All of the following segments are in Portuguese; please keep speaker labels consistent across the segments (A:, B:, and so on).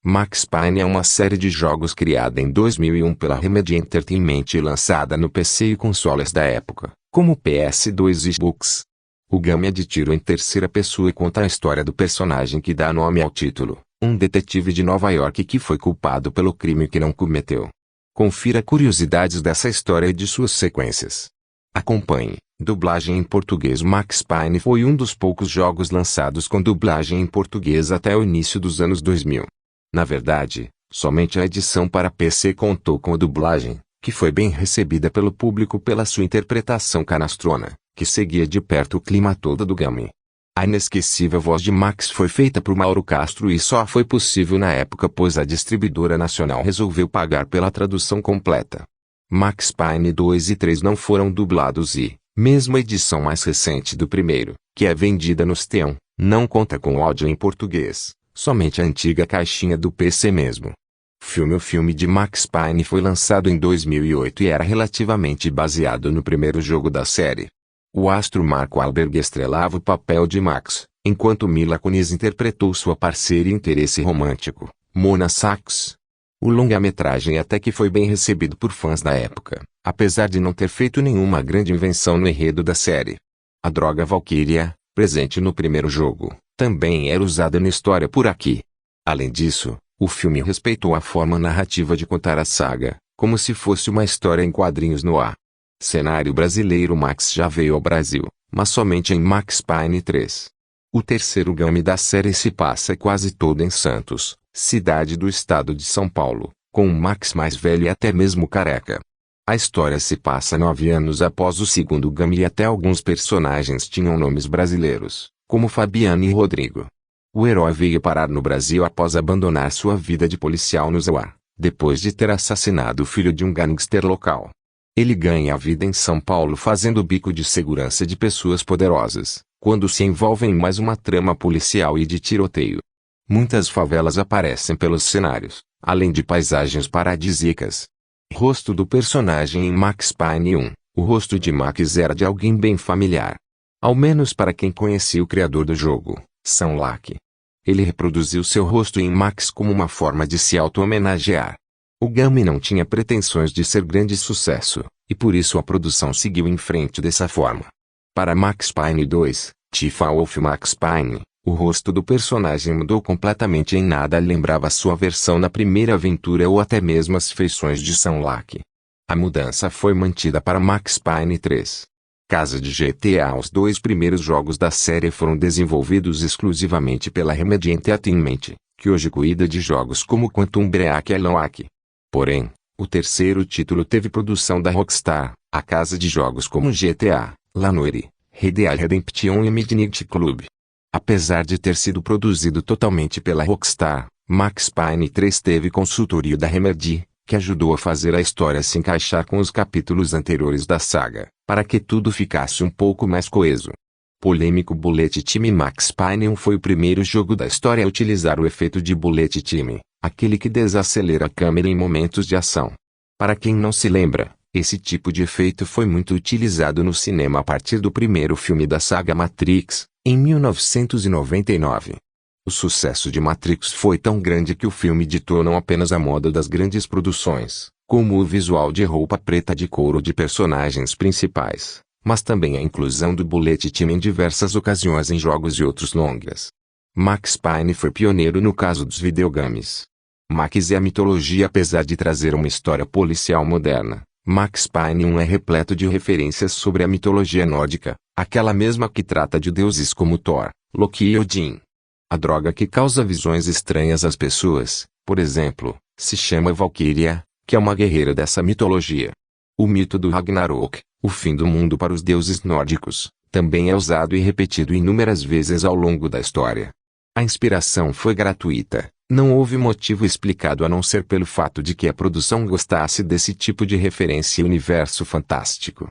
A: Max Payne é uma série de jogos criada em 2001 pela Remedy Entertainment e lançada no PC e consoles da época, como PS2 e Xbox. O game é de tiro em terceira pessoa e conta a história do personagem que dá nome ao título, um detetive de Nova York que foi culpado pelo crime que não cometeu. Confira curiosidades dessa história e de suas sequências. Acompanhe. Dublagem em português. Max Payne foi um dos poucos jogos lançados com dublagem em português até o início dos anos 2000. Na verdade, somente a edição para PC contou com a dublagem, que foi bem recebida pelo público pela sua interpretação canastrona, que seguia de perto o clima todo do game. A inesquecível voz de Max foi feita por Mauro Castro e só foi possível na época pois a distribuidora nacional resolveu pagar pela tradução completa. Max Payne 2 e 3 não foram dublados e, mesmo a edição mais recente do primeiro, que é vendida no Steam, não conta com áudio em português. Somente a antiga caixinha do PC mesmo. O filme de Max Payne foi lançado em 2008 e era relativamente baseado no primeiro jogo da série. O astro Mark Wahlberg estrelava o papel de Max, enquanto Mila Kunis interpretou sua parceira e interesse romântico, Mona Sachs. O longa-metragem até que foi bem recebido por fãs da época, apesar de não ter feito nenhuma grande invenção no enredo da série. A droga Valkyria, presente no primeiro jogo, também era usada na história por aqui. Além disso, o filme respeitou a forma narrativa de contar a saga, como se fosse uma história em quadrinhos no ar. Cenário brasileiro. Max já veio ao Brasil, mas somente em Max Payne 3. O terceiro game da série se passa quase todo em Santos, cidade do estado de São Paulo, com um Max mais velho e até mesmo careca. A história se passa 9 anos após o segundo game e até alguns personagens tinham nomes brasileiros, como Fabiano e Rodrigo. O herói veio parar no Brasil após abandonar sua vida de policial no Zauá, depois de ter assassinado o filho de um gangster local. Ele ganha a vida em São Paulo fazendo bico de segurança de pessoas poderosas, quando se envolve em mais uma trama policial e de tiroteio. Muitas favelas aparecem pelos cenários, além de paisagens paradisíacas. Rosto do personagem em Max Payne 1. O rosto de Max era de alguém bem familiar. Ao menos para quem conhecia o criador do jogo, Sam Lake. Ele reproduziu seu rosto em Max como uma forma de se auto-homenagear. O game não tinha pretensões de ser grande sucesso, e por isso a produção seguiu em frente dessa forma. Para Max Payne 2, Tifa Wolf Max Payne, o rosto do personagem mudou completamente e em nada lembrava sua versão na primeira aventura ou até mesmo as feições de Sam Lake. A mudança foi mantida para Max Payne 3. Casa de GTA. Os dois primeiros jogos da série foram desenvolvidos exclusivamente pela Remedy Entertainment, que hoje cuida de jogos como Quantum Break e Alan Wake. Porém, o terceiro título teve produção da Rockstar, a casa de jogos como GTA, Lanoire, Red Dead Redemption e Midnight Club. Apesar de ter sido produzido totalmente pela Rockstar, Max Payne 3 teve consultoria da Remedy, que ajudou a fazer a história se encaixar com os capítulos anteriores da saga, para que tudo ficasse um pouco mais coeso. Polêmico Bullet Time. Max Payne 1 foi o primeiro jogo da história a utilizar o efeito de Bullet Time, aquele que desacelera a câmera em momentos de ação. Para quem não se lembra, esse tipo de efeito foi muito utilizado no cinema a partir do primeiro filme da saga Matrix, em 1999. O sucesso de Matrix foi tão grande que o filme ditou não apenas a moda das grandes produções, como o visual de roupa preta de couro de personagens principais, mas também a inclusão do Bullet Time em diversas ocasiões em jogos e outros longas. Max Payne foi pioneiro no caso dos videogames. Max é a mitologia. Apesar de trazer uma história policial moderna, Max Payne 1 é repleto de referências sobre a mitologia nórdica, aquela mesma que trata de deuses como Thor, Loki e Odin. A droga que causa visões estranhas às pessoas, por exemplo, se chama Valkyria, que é uma guerreira dessa mitologia. O mito do Ragnarok, o fim do mundo para os deuses nórdicos, também é usado e repetido inúmeras vezes ao longo da história. A inspiração foi gratuita, não houve motivo explicado a não ser pelo fato de que a produção gostasse desse tipo de referência e universo fantástico.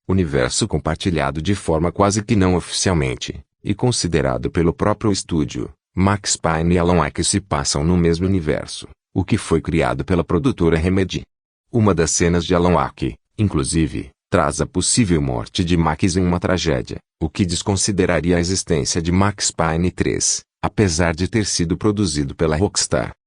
A: Universo compartilhado de forma quase que não oficialmente, e considerado pelo próprio estúdio, Max Payne e Alan Wake se passam no mesmo universo, o que foi criado pela produtora Remedy. Uma das cenas de Alan Wake, inclusive, traz a possível morte de Max em uma tragédia, o que desconsideraria a existência de Max Payne 3, apesar de ter sido produzido pela Rockstar.